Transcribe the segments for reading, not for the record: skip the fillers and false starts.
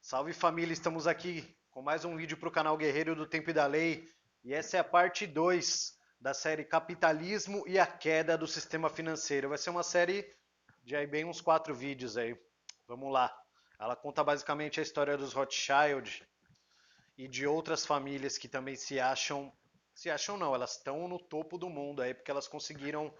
Salve família, estamos aqui com mais um vídeo para o canal Guerreiro do Tempo e da Lei e essa é a parte 2 da série Capitalismo e a Queda do Sistema Financeiro. Vai ser uma série de aí bem uns 4 vídeos aí. Vamos lá. Ela conta basicamente a história dos Rothschild e de outras famílias que também se acham não, elas estão no topo do mundo aí porque elas conseguiram,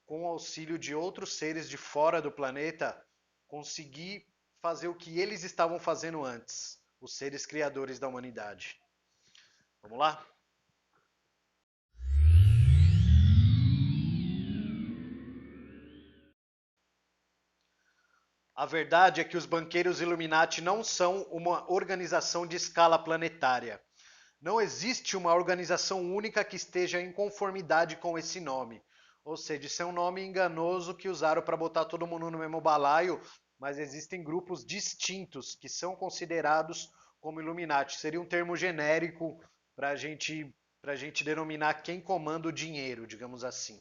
com o auxílio de outros seres de fora do planeta, conseguir fazer o que eles estavam fazendo antes, os seres criadores da humanidade. Vamos lá? A verdade é que os banqueiros Illuminati não são uma organização de escala planetária. Não existe uma organização única que esteja em conformidade com esse nome. Ou seja, isso é um nome enganoso que usaram para botar todo mundo no mesmo balaio, mas existem grupos distintos que são considerados como Illuminati. Seria um termo genérico para a gente denominar quem comanda o dinheiro, digamos assim.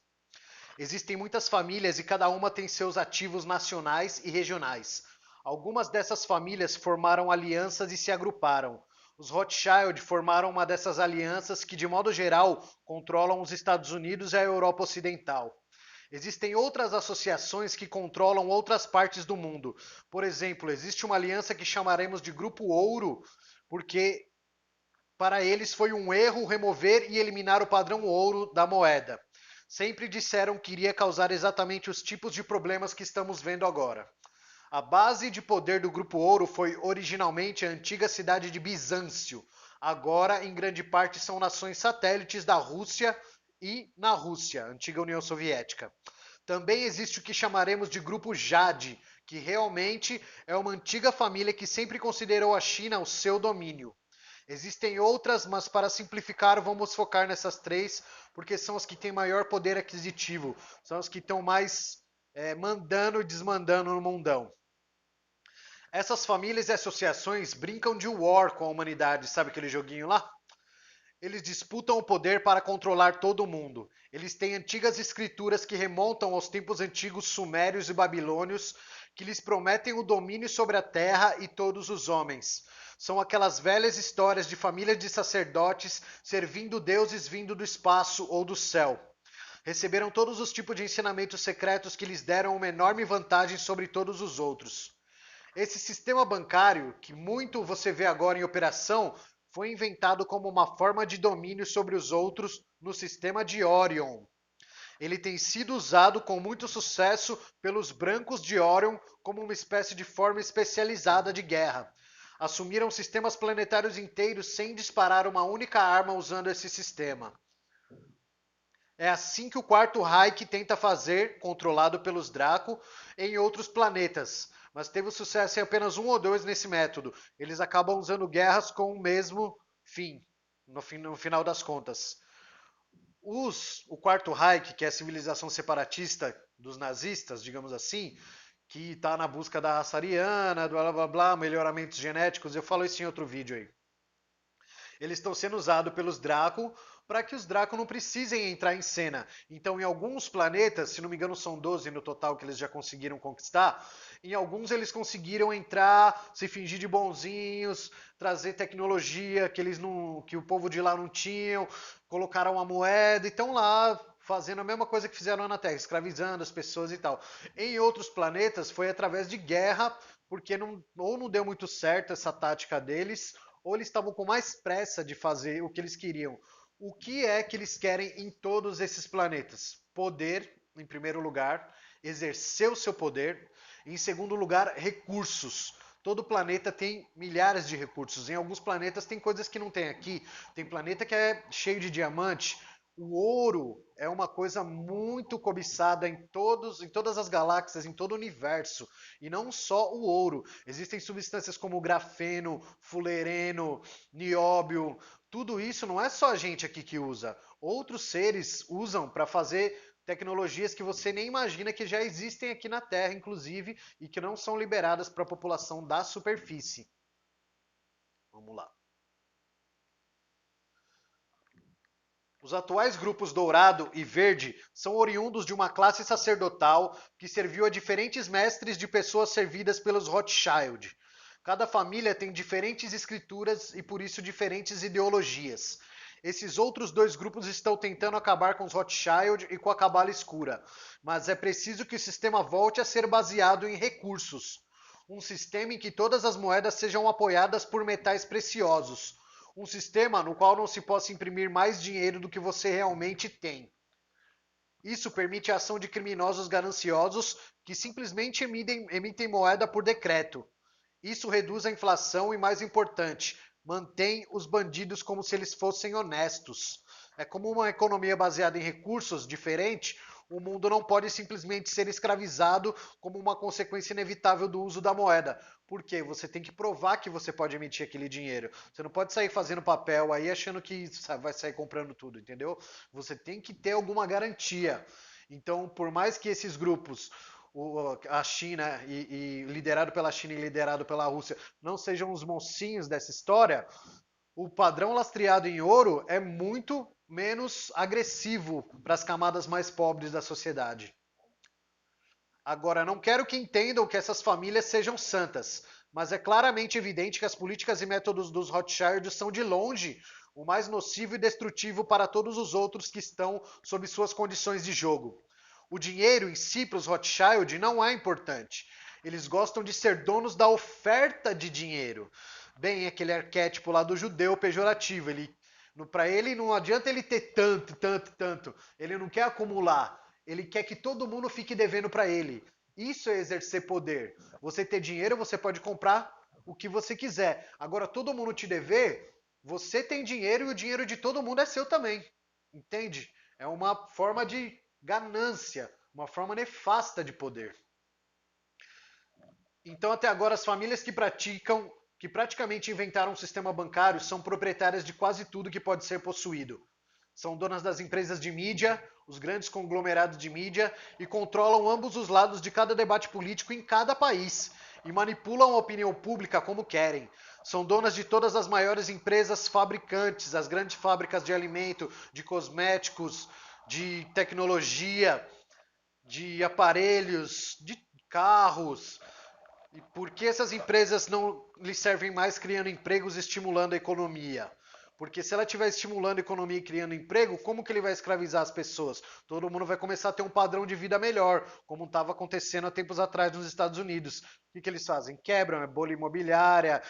Existem muitas famílias e cada uma tem seus ativos nacionais e regionais. Algumas dessas famílias formaram alianças e se agruparam. Os Rothschild formaram uma dessas alianças que, de modo geral, controlam os Estados Unidos e a Europa Ocidental. Existem outras associações que controlam outras partes do mundo. Por exemplo, existe uma aliança que chamaremos de Grupo Ouro, porque para eles foi um erro remover e eliminar o padrão ouro da moeda. Sempre disseram que iria causar exatamente os tipos de problemas que estamos vendo agora. A base de poder do Grupo Ouro foi originalmente a antiga cidade de Bizâncio. Agora, em grande parte, são nações satélites da Rússia e na Rússia, antiga União Soviética. Também existe o que chamaremos de Grupo Jade, que realmente é uma antiga família que sempre considerou a China o seu domínio. Existem outras, mas para simplificar, vamos focar nessas três, porque são as que têm maior poder aquisitivo, são as que estão mais mandando e desmandando no mundão. Essas famílias e associações brincam de war com a humanidade, sabe aquele joguinho lá? Eles disputam o poder para controlar todo o mundo. Eles têm antigas escrituras que remontam aos tempos antigos sumérios e babilônios, que lhes prometem o domínio sobre a terra e todos os homens. São aquelas velhas histórias de famílias de sacerdotes servindo deuses vindo do espaço ou do céu. Receberam todos os tipos de ensinamentos secretos que lhes deram uma enorme vantagem sobre todos os outros. Esse sistema bancário, que muito você vê agora em operação, foi inventado como uma forma de domínio sobre os outros no sistema de Orion. Ele tem sido usado com muito sucesso pelos brancos de Orion como uma espécie de forma especializada de guerra. Assumiram sistemas planetários inteiros sem disparar uma única arma usando esse sistema. É assim que o Quarto Reich tenta fazer, controlado pelos Draco, em outros planetas. Mas teve sucesso em apenas um ou dois nesse método. Eles acabam usando guerras com o mesmo fim, no final das contas. O Quarto Reich, que é a civilização separatista dos nazistas, digamos assim, que está na busca da raça ariana, blá blá blá, melhoramentos genéticos, eu falo isso em outro vídeo aí. Eles estão sendo usados pelos Draco para que os Draco não precisem entrar em cena. Então, em alguns planetas, se não me engano são 12 no total que eles já conseguiram conquistar, em alguns eles conseguiram entrar, se fingir de bonzinhos, trazer tecnologia que eles não, que o povo de lá não tinham, colocaram a moeda e estão lá fazendo a mesma coisa que fizeram na Terra, escravizando as pessoas e tal. Em outros planetas foi através de guerra, porque ou não deu muito certo essa tática deles, ou eles estavam com mais pressa de fazer o que eles queriam. O que é que eles querem em todos esses planetas? Poder, em primeiro lugar, exercer o seu poder. Em segundo lugar, recursos. Todo planeta tem milhares de recursos. Em alguns planetas tem coisas que não tem aqui. Tem planeta que é cheio de diamante. O ouro é uma coisa muito cobiçada em todas as galáxias, em todo o universo. E não só o ouro. Existem substâncias como grafeno, fulereno, nióbio. Tudo isso não é só a gente aqui que usa. Outros seres usam para fazer tecnologias que você nem imagina que já existem aqui na Terra, inclusive, e que não são liberadas para a população da superfície. Vamos lá. Os atuais grupos Dourado e Verde são oriundos de uma classe sacerdotal que serviu a diferentes mestres de pessoas servidas pelos Rothschild. Cada família tem diferentes escrituras e por isso diferentes ideologias. Esses outros dois grupos estão tentando acabar com os Rothschild e com a cabala escura, mas é preciso que o sistema volte a ser baseado em recursos. Um sistema em que todas as moedas sejam apoiadas por metais preciosos. Um sistema no qual não se possa imprimir mais dinheiro do que você realmente tem. Isso permite a ação de criminosos gananciosos que simplesmente emitem moeda por decreto. Isso reduz a inflação e, mais importante, mantém os bandidos como se eles fossem honestos. É como uma economia baseada em recursos diferente, o mundo não pode simplesmente ser escravizado como uma consequência inevitável do uso da moeda. Por quê? Você tem que provar que você pode emitir aquele dinheiro. Você não pode sair fazendo papel aí achando que vai sair comprando tudo, entendeu? Você tem que ter alguma garantia. Então, por mais que esses grupos, a China e liderado pela China e liderado pela Rússia, não sejam os mocinhos dessa história, o padrão lastreado em ouro é muito menos agressivo para as camadas mais pobres da sociedade. Agora, não quero que entendam que essas famílias sejam santas, mas é claramente evidente que as políticas e métodos dos Rothschild são de longe o mais nocivo e destrutivo para todos os outros que estão sob suas condições de jogo. O dinheiro em si para os Rothschild não é importante. Eles gostam de ser donos da oferta de dinheiro. Bem, aquele arquétipo lá do judeu pejorativo. Para ele não adianta ele ter tanto, tanto, tanto. Ele não quer acumular. Ele quer que todo mundo fique devendo para ele. Isso é exercer poder. Você ter dinheiro, você pode comprar o que você quiser. Agora, todo mundo te dever, você tem dinheiro e o dinheiro de todo mundo é seu também. Entende? É uma forma de ganância, uma forma nefasta de poder. Então, até agora, as famílias que praticamente inventaram um sistema bancário, são proprietárias de quase tudo que pode ser possuído. São donas das empresas de mídia, os grandes conglomerados de mídia, e controlam ambos os lados de cada debate político em cada país, e manipulam a opinião pública como querem. São donas de todas as maiores empresas fabricantes, as grandes fábricas de alimento, de cosméticos, de tecnologia, de aparelhos, de carros. E por que essas empresas não lhe servem mais criando empregos e estimulando a economia? Porque se ela estiver estimulando a economia e criando emprego, como que ele vai escravizar as pessoas? Todo mundo vai começar a ter um padrão de vida melhor, como estava acontecendo há tempos atrás nos Estados Unidos. O que eles fazem? Quebram, bolha imobiliária,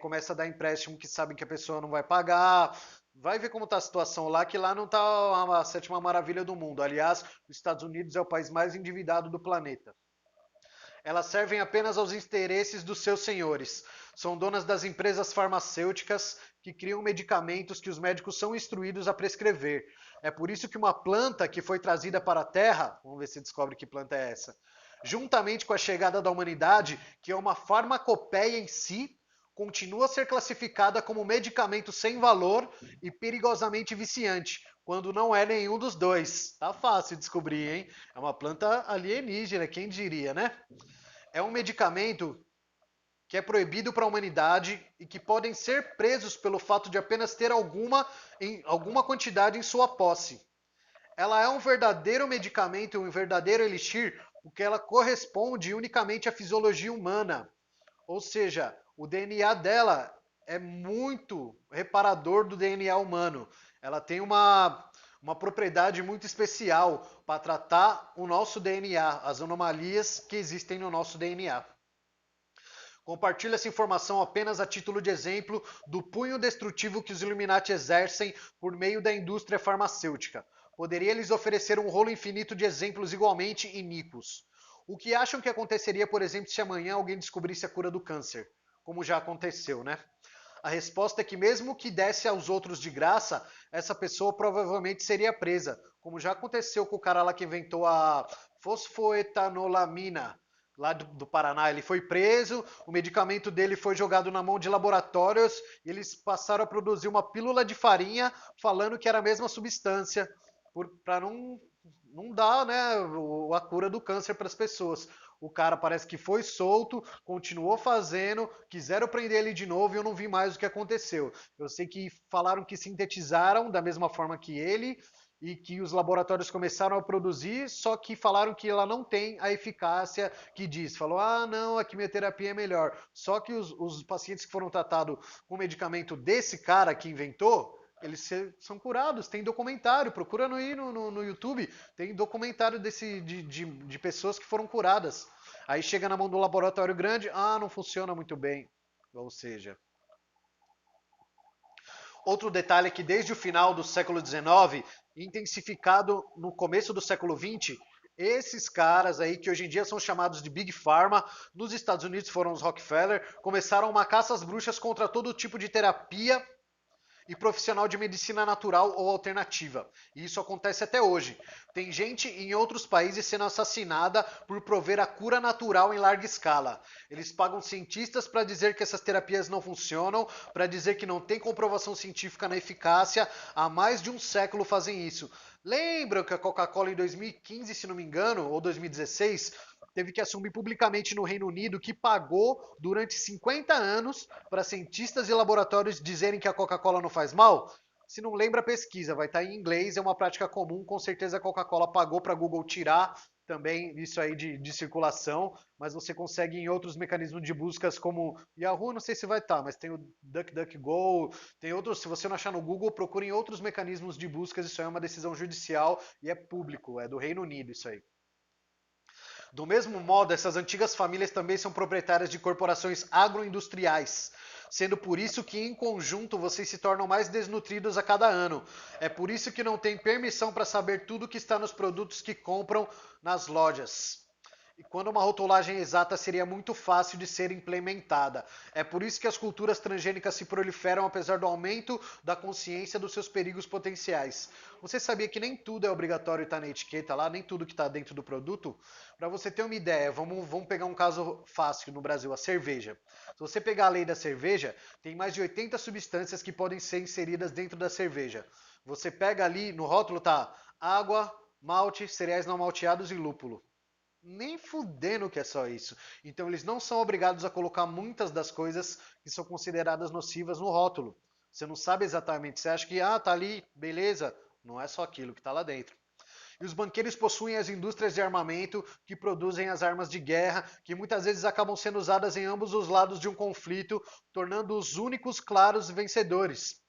começa a dar empréstimo que sabem que a pessoa não vai pagar. Vai ver como está a situação lá, que lá não está a sétima maravilha do mundo. Aliás, os Estados Unidos é o país mais endividado do planeta. Elas servem apenas aos interesses dos seus senhores. São donas das empresas farmacêuticas que criam medicamentos que os médicos são instruídos a prescrever. É por isso que uma planta que foi trazida para a Terra, vamos ver se descobre que planta é essa, juntamente com a chegada da humanidade, que é uma farmacopeia em si, continua a ser classificada como medicamento sem valor e perigosamente viciante, quando não é nenhum dos dois. Tá fácil descobrir, hein? É uma planta alienígena, quem diria, né? É um medicamento que é proibido para a humanidade e que podem ser presos pelo fato de apenas ter alguma quantidade em sua posse. Ela é um verdadeiro medicamento, um verdadeiro elixir, porque ela corresponde unicamente à fisiologia humana. Ou seja, o DNA dela é muito reparador do DNA humano. Ela tem uma propriedade muito especial para tratar o nosso DNA, as anomalias que existem no nosso DNA. Compartilho essa informação apenas a título de exemplo do punho destrutivo que os Illuminati exercem por meio da indústria farmacêutica. Poderia lhes oferecer um rolo infinito de exemplos igualmente iníquos. O que acham que aconteceria, por exemplo, se amanhã alguém descobrisse a cura do câncer? Como já aconteceu, né? A resposta é que mesmo que desse aos outros de graça, essa pessoa provavelmente seria presa, como já aconteceu com o cara lá que inventou a fosfoetanolamina, lá do Paraná. Ele foi preso, o medicamento dele foi jogado na mão de laboratórios e eles passaram a produzir uma pílula de farinha falando que era a mesma substância, para não dar, né, a cura do câncer para as pessoas. O cara parece que foi solto, continuou fazendo, quiseram prender ele de novo e eu não vi mais o que aconteceu. Eu sei que falaram que sintetizaram da mesma forma que ele e que os laboratórios começaram a produzir, só que falaram que ela não tem a eficácia que diz. Falou, ah, não, a quimioterapia é melhor. Só que os pacientes que foram tratados com o medicamento desse cara que inventou, eles são curados, tem documentário, procura no YouTube, tem documentário de pessoas que foram curadas. Aí chega na mão do laboratório grande, ah, não funciona muito bem. Ou seja, outro detalhe é que desde o final do século XIX, intensificado no começo do século XX, esses caras aí, que hoje em dia são chamados de Big Pharma, nos Estados Unidos foram os Rockefeller, começaram uma caça às bruxas contra todo tipo de terapia e profissional de medicina natural ou alternativa. E isso acontece até hoje. Tem gente em outros países sendo assassinada por prover a cura natural em larga escala. Eles pagam cientistas para dizer que essas terapias não funcionam, para dizer que não tem comprovação científica na eficácia. Há mais de um século fazem isso. Lembram que a Coca-Cola em 2015, se não me engano, ou 2016, teve que assumir publicamente no Reino Unido que pagou durante 50 anos para cientistas e laboratórios dizerem que a Coca-Cola não faz mal? Se não lembra, pesquisa, vai estar em inglês, é uma prática comum, com certeza a Coca-Cola pagou para a Google tirar também isso aí de circulação, mas você consegue em outros mecanismos de buscas como Yahoo, não sei se vai estar, mas tem o DuckDuckGo, tem outros, se você não achar no Google, procure em outros mecanismos de buscas, isso aí é uma decisão judicial e é público, é do Reino Unido isso aí. Do mesmo modo, essas antigas famílias também são proprietárias de corporações agroindustriais, sendo por isso que em conjunto vocês se tornam mais desnutridos a cada ano. É por isso que não tem permissão para saber tudo que está nos produtos que compram nas lojas. E quando uma rotulagem exata seria muito fácil de ser implementada. É por isso que as culturas transgênicas se proliferam apesar do aumento da consciência dos seus perigos potenciais. Você sabia que nem tudo é obrigatório estar na etiqueta lá, nem tudo que está dentro do produto? Para você ter uma ideia, vamos pegar um caso fácil no Brasil, a cerveja. Se você pegar a lei da cerveja, tem mais de 80 substâncias que podem ser inseridas dentro da cerveja. Você pega ali, no rótulo tá água, malte, cereais não malteados e lúpulo. Nem fudendo que é só isso. Então eles não são obrigados a colocar muitas das coisas que são consideradas nocivas no rótulo. Você não sabe exatamente. Você acha que, ah, tá ali, beleza. Não é só aquilo que está lá dentro. E os banqueiros possuem as indústrias de armamento que produzem as armas de guerra, que muitas vezes acabam sendo usadas em ambos os lados de um conflito, tornando os únicos claros vencedores.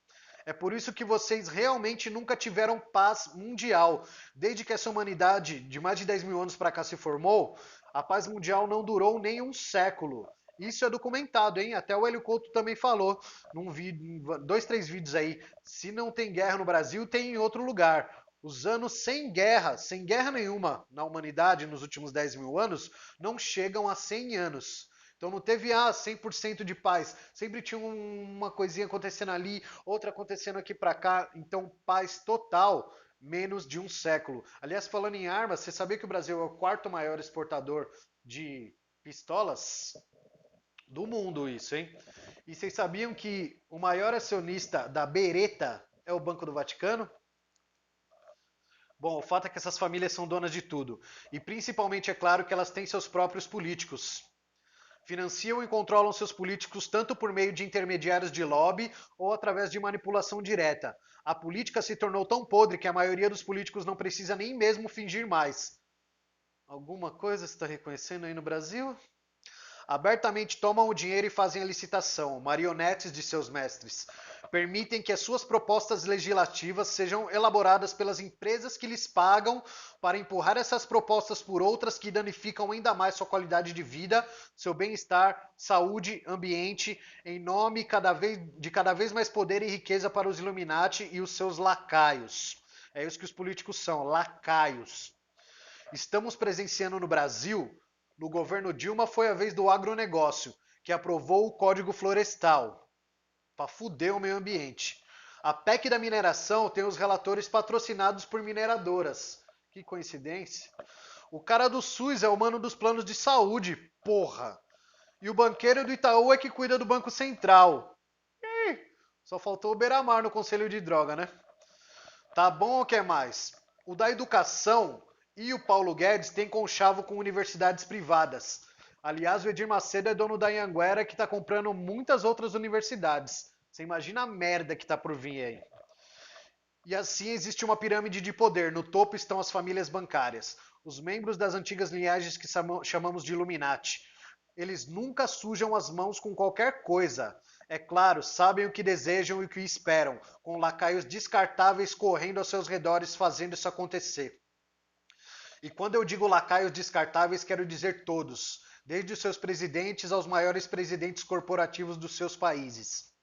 É por isso que vocês realmente nunca tiveram paz mundial. Desde que essa humanidade, de mais de 10 mil anos para cá, se formou, a paz mundial não durou nem um século. Isso é documentado, hein? Até o Hélio Couto também falou num vídeo, dois, três vídeos aí. Se não tem guerra no Brasil, tem em outro lugar. Os anos sem guerra nenhuma na humanidade nos últimos 10 mil anos, não chegam a 100 anos. Então não teve 100% de paz. Sempre tinha uma coisinha acontecendo ali, outra acontecendo aqui para cá. Então paz total, menos de um século. Aliás, falando em armas, você sabia que o Brasil é o quarto maior exportador de pistolas do mundo, isso, hein? E vocês sabiam que o maior acionista da Beretta é o Banco do Vaticano? Bom, o fato é que essas famílias são donas de tudo. E principalmente é claro que elas têm seus próprios políticos. Financiam e controlam seus políticos tanto por meio de intermediários de lobby ou através de manipulação direta. A política se tornou tão podre que a maioria dos políticos não precisa nem mesmo fingir mais. Alguma coisa você está reconhecendo aí no Brasil? Abertamente tomam o dinheiro e fazem a licitação, marionetes de seus mestres. Permitem que as suas propostas legislativas sejam elaboradas pelas empresas que lhes pagam para empurrar essas propostas por outras que danificam ainda mais sua qualidade de vida, seu bem-estar, saúde, ambiente, em nome de cada vez mais poder e riqueza para os Illuminati e os seus lacaios. É isso que os políticos são, lacaios. Estamos presenciando no Brasil, no governo Dilma foi a vez do agronegócio, que aprovou o Código Florestal, para fuder o meio ambiente. A PEC da mineração tem os relatores patrocinados por mineradoras. Que coincidência. O cara do SUS é o mano dos planos de saúde, porra. E o banqueiro do Itaú é que cuida do Banco Central. Só faltou o Beira-Mar no Conselho de Droga, né? Tá bom ou quer mais? O da educação e o Paulo Guedes têm conchavo com universidades privadas. Aliás, o Edir Macedo é dono da Anhanguera que está comprando muitas outras universidades. Você imagina a merda que tá por vir aí. E assim existe uma pirâmide de poder. No topo estão as famílias bancárias, os membros das antigas linhagens que chamamos de Illuminati. Eles nunca sujam as mãos com qualquer coisa. É claro, sabem o que desejam e o que esperam, com lacaios descartáveis correndo aos seus redores fazendo isso acontecer. E quando eu digo lacaios descartáveis, quero dizer todos, desde os seus presidentes aos maiores presidentes corporativos dos seus países.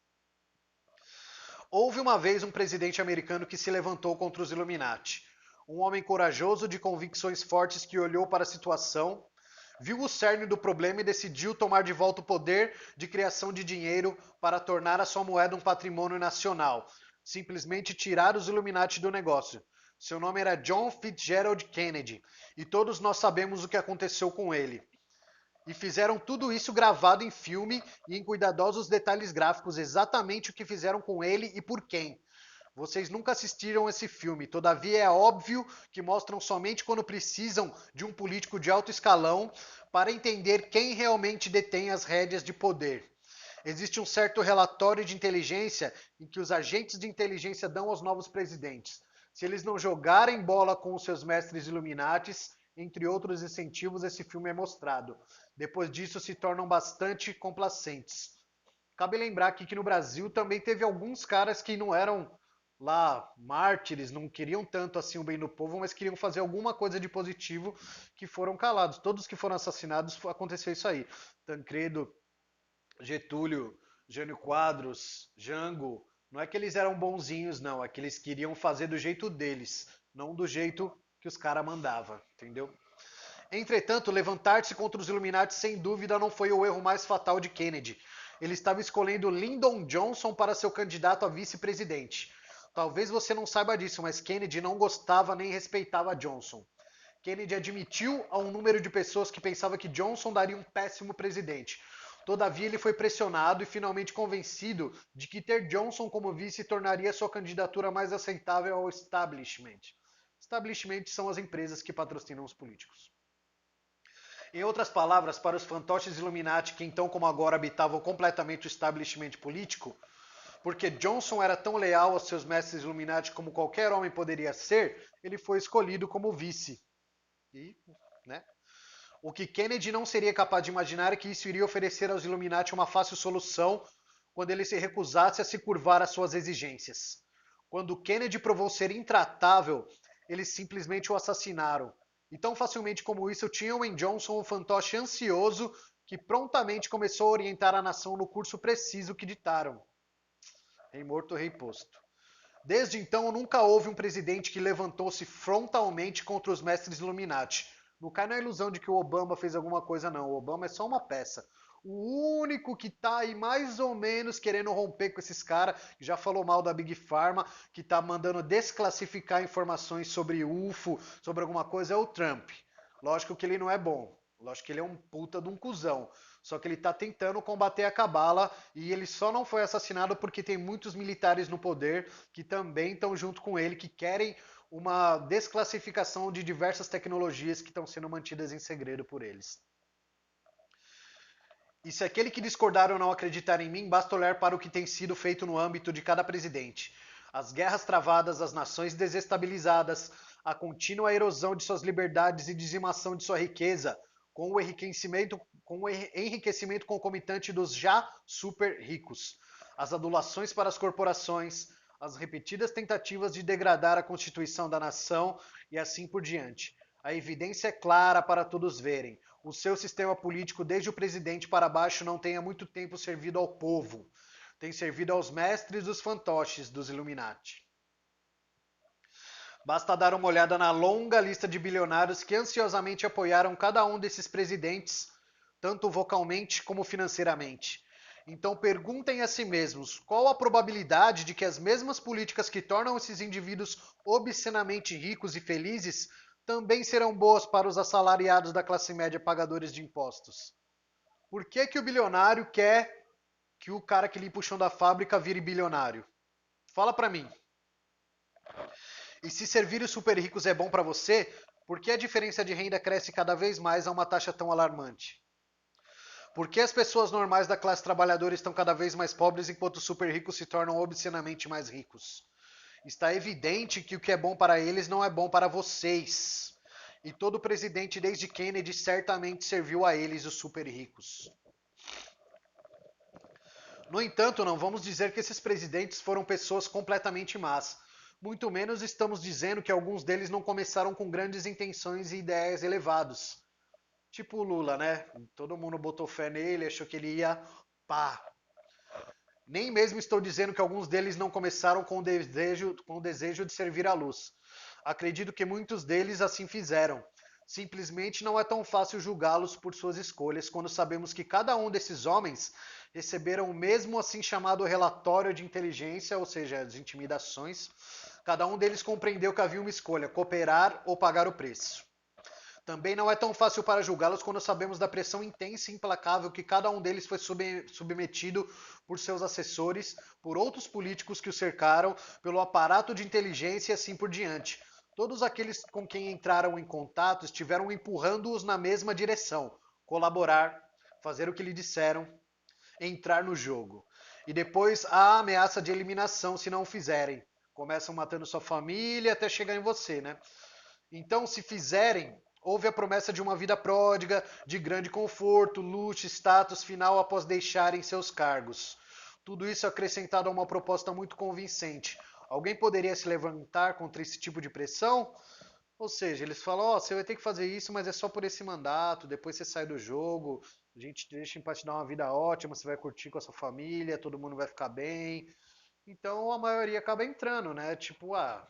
Houve uma vez um presidente americano que se levantou contra os Illuminati. Um homem corajoso de convicções fortes que olhou para a situação, viu o cerne do problema e decidiu tomar de volta o poder de criação de dinheiro para tornar a sua moeda um patrimônio nacional. Simplesmente tirar os Illuminati do negócio. Seu nome era John Fitzgerald Kennedy e todos nós sabemos o que aconteceu com ele. E fizeram tudo isso gravado em filme e em cuidadosos detalhes gráficos, exatamente o que fizeram com ele e por quem. Vocês nunca assistiram esse filme, todavia é óbvio que mostram somente quando precisam de um político de alto escalão para entender quem realmente detém as rédeas de poder. Existe um certo relatório de inteligência em que os agentes de inteligência dão aos novos presidentes. Se eles não jogarem bola com os seus mestres Illuminatis, entre outros incentivos, esse filme é mostrado. Depois disso, se tornam bastante complacentes. Cabe lembrar aqui que no Brasil também teve alguns caras que não eram lá mártires, não queriam tanto assim o bem do povo, mas queriam fazer alguma coisa de positivo que foram calados. Todos que foram assassinados aconteceu isso aí. Tancredo, Getúlio, Jânio Quadros, Jango, não é que eles eram bonzinhos, não, é que eles queriam fazer do jeito deles, não do jeito que os caras mandavam, entendeu? Entretanto, levantar-se contra os Illuminati sem dúvida não foi o erro mais fatal de Kennedy. Ele estava escolhendo Lyndon Johnson para seu candidato a vice-presidente. Talvez você não saiba disso, mas Kennedy não gostava nem respeitava Johnson. Kennedy admitiu a um número de pessoas que pensava que Johnson daria um péssimo presidente. Todavia, ele foi pressionado e finalmente convencido de que ter Johnson como vice tornaria sua candidatura mais aceitável ao establishment. Establishment são as empresas que patrocinam os políticos. Em outras palavras, para os fantoches Illuminati que então como agora habitavam completamente o establishment político, porque Johnson era tão leal aos seus mestres Illuminati como qualquer homem poderia ser, ele foi escolhido como vice. E, né? O que Kennedy não seria capaz de imaginar é que isso iria oferecer aos Illuminati uma fácil solução quando ele se recusasse a se curvar às suas exigências. Quando Kennedy provou ser intratável, eles simplesmente o assassinaram. E tão facilmente como isso, tinham em Johnson um fantoche ansioso que prontamente começou a orientar a nação no curso preciso que ditaram. Rei morto, rei posto. Desde então, nunca houve um presidente que levantou-se frontalmente contra os mestres Illuminati. Não cai na ilusão de que o Obama fez alguma coisa, não. O Obama é só uma peça. O único que tá aí mais ou menos querendo romper com esses caras, que já falou mal da Big Pharma, que tá mandando desclassificar informações sobre UFO, sobre alguma coisa, é o Trump. Lógico que ele não é bom. Lógico que ele é um puta de um cuzão. Só que ele está tentando combater a cabala e ele só não foi assassinado porque tem muitos militares no poder que também estão junto com ele, que querem uma desclassificação de diversas tecnologias que estão sendo mantidas em segredo por eles. E se aquele que discordar ou não acreditar em mim, basta olhar para o que tem sido feito no âmbito de cada presidente. As guerras travadas, as nações desestabilizadas, a contínua erosão de suas liberdades e dizimação de sua riqueza, com o enriquecimento concomitante dos já super ricos, as adulações para as corporações, as repetidas tentativas de degradar a constituição da nação e assim por diante. A evidência é clara para todos verem. O seu sistema político, desde o presidente para baixo, não tem há muito tempo servido ao povo. Tem servido aos mestres dos fantoches dos Illuminati. Basta dar uma olhada na longa lista de bilionários que ansiosamente apoiaram cada um desses presidentes, tanto vocalmente como financeiramente. Então perguntem a si mesmos qual a probabilidade de que as mesmas políticas que tornam esses indivíduos obscenamente ricos e felizes também serão boas para os assalariados da classe média pagadores de impostos. Por que que o bilionário quer que o cara que limpa o chão da fábrica vire bilionário? Fala pra mim. E se servir os super ricos é bom para você, por que a diferença de renda cresce cada vez mais a uma taxa tão alarmante? Por que as pessoas normais da classe trabalhadora estão cada vez mais pobres enquanto os super ricos se tornam obscenamente mais ricos? Está evidente que o que é bom para eles não é bom para vocês. E todo presidente desde Kennedy certamente serviu a eles, os super ricos. No entanto, não vamos dizer que esses presidentes foram pessoas completamente más. Muito menos estamos dizendo que alguns deles não começaram com grandes intenções e ideias elevados. Tipo o Lula, né? Todo mundo botou fé nele, achou que ele ia pá. Nem mesmo estou dizendo que alguns deles não começaram com o desejo de servir à luz. Acredito que muitos deles assim fizeram. Simplesmente não é tão fácil julgá-los por suas escolhas quando sabemos que cada um desses homens receberam o mesmo assim chamado relatório de inteligência, ou seja, as intimidações. Cada um deles compreendeu que havia uma escolha: cooperar ou pagar o preço. Também não é tão fácil para julgá-los quando sabemos da pressão intensa e implacável que cada um deles foi submetido por seus assessores, por outros políticos que o cercaram, pelo aparato de inteligência e assim por diante. Todos aqueles com quem entraram em contato estiveram empurrando-os na mesma direção: colaborar, fazer o que lhe disseram, entrar no jogo. E depois a ameaça de eliminação se não o fizerem. Começam matando sua família até chegar em você, né? Então, se fizerem, houve a promessa de uma vida pródiga, de grande conforto, luxo, status final após deixarem seus cargos. Tudo isso acrescentado a uma proposta muito convincente. Alguém poderia se levantar contra esse tipo de pressão? Ou seja, eles falam: ó, você vai ter que fazer isso, mas é só por esse mandato, depois você sai do jogo, a gente deixa para te dar uma vida ótima, você vai curtir com a sua família, todo mundo vai ficar bem. Então a maioria acaba entrando, né? Tipo, ah,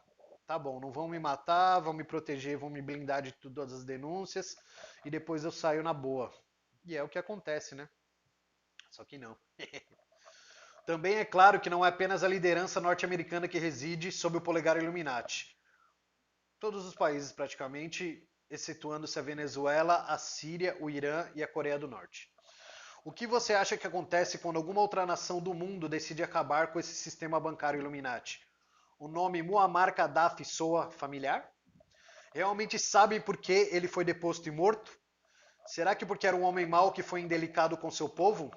tá bom, não vão me matar, vão me proteger, vão me blindar de todas as denúncias e depois eu saio na boa. E é o que acontece, né? Só que não. Também é claro que não é apenas a liderança norte-americana que reside sob o polegar Illuminati. Todos os países, praticamente, excetuando-se a Venezuela, a Síria, o Irã e a Coreia do Norte. O que você acha que acontece quando alguma outra nação do mundo decide acabar com esse sistema bancário Illuminati? O nome Muammar Gaddafi soa familiar? Realmente sabem por que ele foi deposto e morto? Será que porque era um homem mau que foi indelicado com seu povo?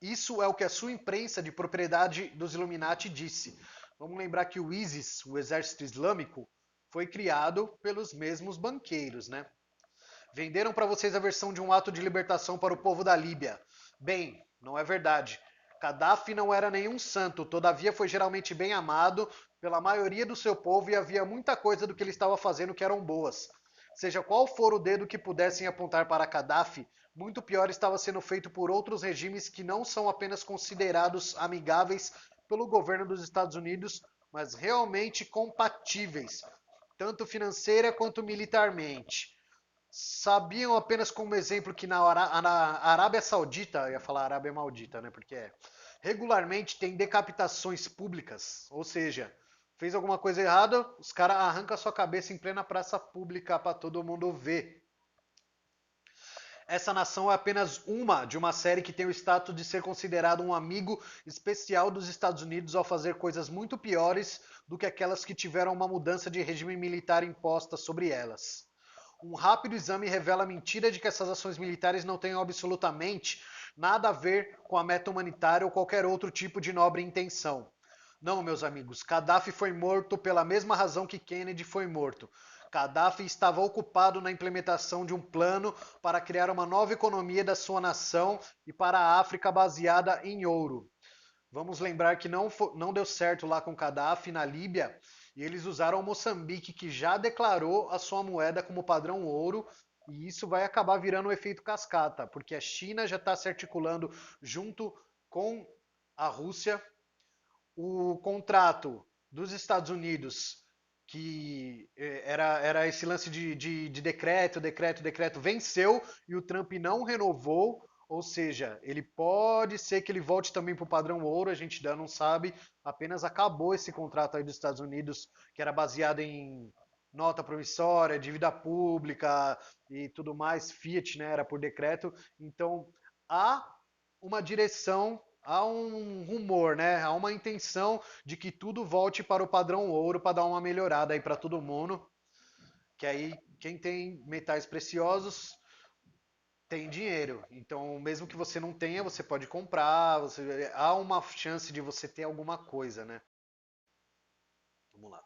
Isso é o que a sua imprensa de propriedade dos Illuminati disse. Vamos lembrar que o ISIS, o Exército Islâmico, foi criado pelos mesmos banqueiros, né? Venderam para vocês a versão de um ato de libertação para o povo da Líbia. Bem, não é verdade. Gaddafi não era nenhum santo, todavia foi geralmente bem amado pela maioria do seu povo e havia muita coisa do que ele estava fazendo que eram boas. Seja qual for o dedo que pudessem apontar para Gaddafi, muito pior estava sendo feito por outros regimes que não são apenas considerados amigáveis pelo governo dos Estados Unidos, mas realmente compatíveis, tanto financeira quanto militarmente. Sabiam apenas como exemplo que na Arábia Saudita, eu ia falar Arábia Maldita, né? Porque regularmente tem decapitações públicas, ou seja, fez alguma coisa errada, os caras arrancam a sua cabeça em plena praça pública para todo mundo ver. Essa nação é apenas uma de uma série que tem o status de ser considerado um amigo especial dos Estados Unidos ao fazer coisas muito piores do que aquelas que tiveram uma mudança de regime militar imposta sobre elas. Um rápido exame revela a mentira de que essas ações militares não tenham absolutamente nada a ver com a meta humanitária ou qualquer outro tipo de nobre intenção. Não, meus amigos, Gaddafi foi morto pela mesma razão que Kennedy foi morto. Gaddafi estava ocupado na implementação de um plano para criar uma nova economia da sua nação e para a África baseada em ouro. Vamos lembrar que não deu certo lá com Gaddafi na Líbia e eles usaram Moçambique, que já declarou a sua moeda como padrão ouro, e isso vai acabar virando um efeito cascata, porque a China já está se articulando junto com a Rússia. O contrato dos Estados Unidos, que era esse lance de decreto, decreto, decreto, venceu e o Trump não renovou. Ou seja, ele pode ser que ele volte também para o padrão ouro, a gente ainda não sabe. Apenas acabou esse contrato aí dos Estados Unidos, que era baseado em nota promissória, dívida pública e tudo mais, Fiat, né, era por decreto. Então, há uma direção, há um rumor, né? Há uma intenção de que tudo volte para o padrão ouro para dar uma melhorada aí para todo mundo. Que aí quem tem metais preciosos tem dinheiro. Então, mesmo que você não tenha, você pode comprar, há uma chance de você ter alguma coisa, né? Vamos lá.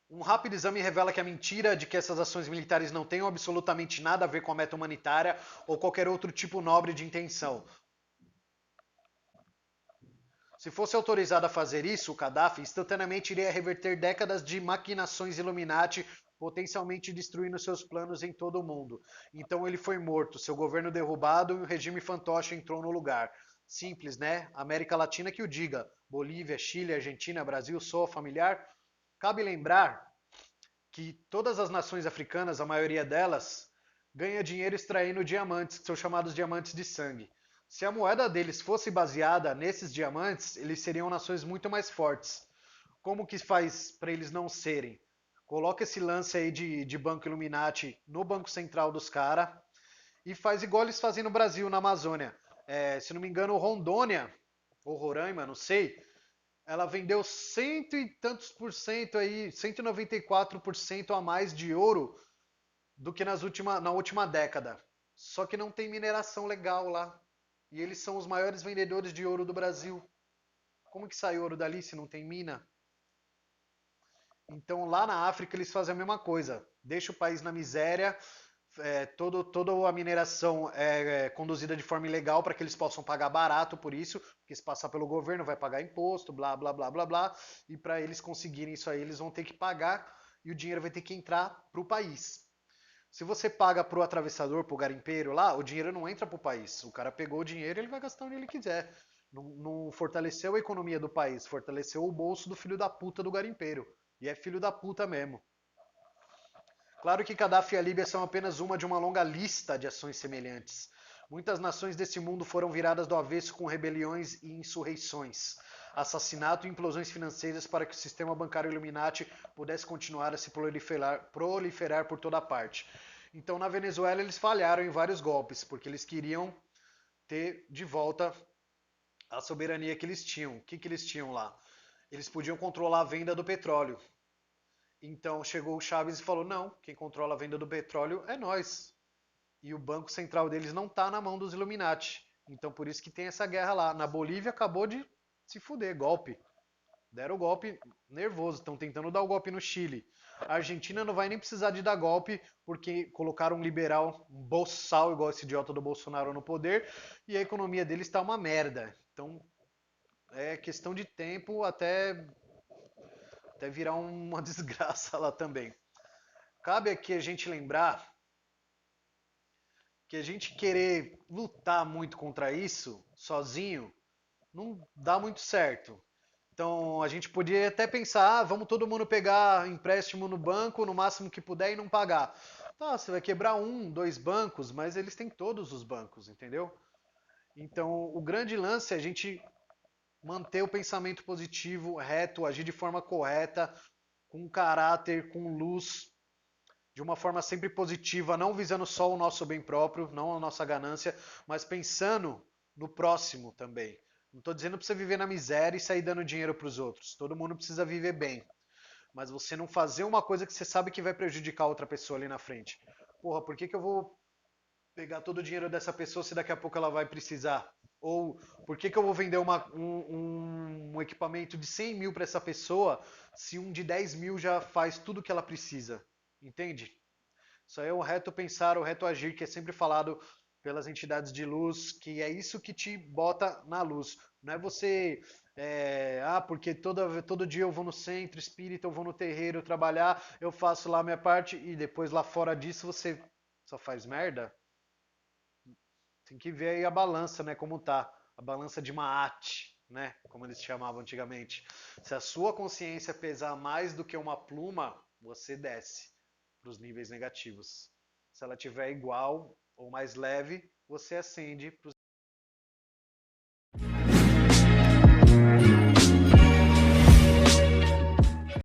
Um rápido exame revela que a mentira de que essas ações militares não tenham absolutamente nada a ver com a meta humanitária ou qualquer outro tipo nobre de intenção. Se fosse autorizado a fazer isso, o Gaddafi instantaneamente iria reverter décadas de maquinações Illuminati, potencialmente destruindo seus planos em todo o mundo. Então ele foi morto, seu governo derrubado e o regime fantoche entrou no lugar. Simples, né? América Latina que o diga. Bolívia, Chile, Argentina, Brasil, soa familiar? Cabe lembrar que todas as nações africanas, a maioria delas, ganha dinheiro extraindo diamantes, que são chamados diamantes de sangue. Se a moeda deles fosse baseada nesses diamantes, eles seriam nações muito mais fortes. Como que faz para eles não serem? Coloca esse lance aí de Banco Illuminati no Banco Central dos caras e faz igual eles fazem no Brasil, na Amazônia. Se não me engano, Rondônia, ou Roraima, não sei, ela vendeu cento e tantos por cento aí, 194% a mais de ouro do que na última década. Só que não tem mineração legal lá. E eles são os maiores vendedores de ouro do Brasil. Como que sai ouro dali se não tem mina? Então lá na África eles fazem a mesma coisa. Deixa o país na miséria, toda a mineração é conduzida de forma ilegal para que eles possam pagar barato por isso, porque se passar pelo governo vai pagar imposto, blá blá blá blá blá, e para eles conseguirem isso aí eles vão ter que pagar e o dinheiro vai ter que entrar para o país. Se você paga para o atravessador, para o garimpeiro lá, o dinheiro não entra para o país. O cara pegou o dinheiro e ele vai gastar onde ele quiser. Não, não fortaleceu a economia do país, fortaleceu o bolso do filho da puta do garimpeiro. E é filho da puta mesmo. Claro que Gaddafi e a Líbia são apenas uma de uma longa lista de ações semelhantes. Muitas nações desse mundo foram viradas do avesso com rebeliões e insurreições, assassinato e implosões financeiras para que o sistema bancário Illuminati pudesse continuar a se proliferar por toda parte. Então, na Venezuela, eles falharam em vários golpes, porque eles queriam ter de volta a soberania que eles tinham. O que, que eles tinham lá? Eles podiam controlar a venda do petróleo. Então chegou o Chaves e falou: não, quem controla a venda do petróleo é nós. E o banco central deles não está na mão dos Illuminati. Então por isso que tem essa guerra lá. Na Bolívia acabou de se fuder, golpe. Deram o golpe nervoso, estão tentando dar o golpe no Chile. A Argentina não vai nem precisar de dar golpe, porque colocaram um liberal, um boçal igual esse idiota do Bolsonaro no poder, e a economia deles está uma merda. Então é questão de tempo até virar uma desgraça lá também. Cabe aqui a gente lembrar que a gente querer lutar muito contra isso sozinho não dá muito certo. Então a gente podia até pensar, vamos todo mundo pegar empréstimo no banco, no máximo que puder e não pagar. Tá, você vai quebrar um, dois bancos, mas eles têm todos os bancos, entendeu? Então o grande lance é a gente manter o pensamento positivo, reto, agir de forma correta, com caráter, com luz, de uma forma sempre positiva, não visando só o nosso bem próprio, não a nossa ganância, mas pensando no próximo também. Não estou dizendo para você viver na miséria e sair dando dinheiro para os outros. Todo mundo precisa viver bem. Mas você não fazer uma coisa que você sabe que vai prejudicar outra pessoa ali na frente. Porra, por que, que eu vou pegar todo o dinheiro dessa pessoa se daqui a pouco ela vai precisar? Ou por que, que eu vou vender um equipamento de 100 mil para essa pessoa se um de 10 mil já faz tudo o que ela precisa? Entende? Isso aí é o reto pensar, o reto agir, que é sempre falado pelas entidades de luz, que é isso que te bota na luz. Não é você, porque todo dia eu vou no centro espírita, eu vou no terreiro trabalhar, eu faço lá a minha parte e depois lá fora disso você só faz merda. Tem que ver aí a balança, né, como tá. A balança de Maat, né, como eles chamavam antigamente. Se a sua consciência pesar mais do que uma pluma, você desce para os níveis negativos. Se ela tiver igual ou mais leve, você ascende para os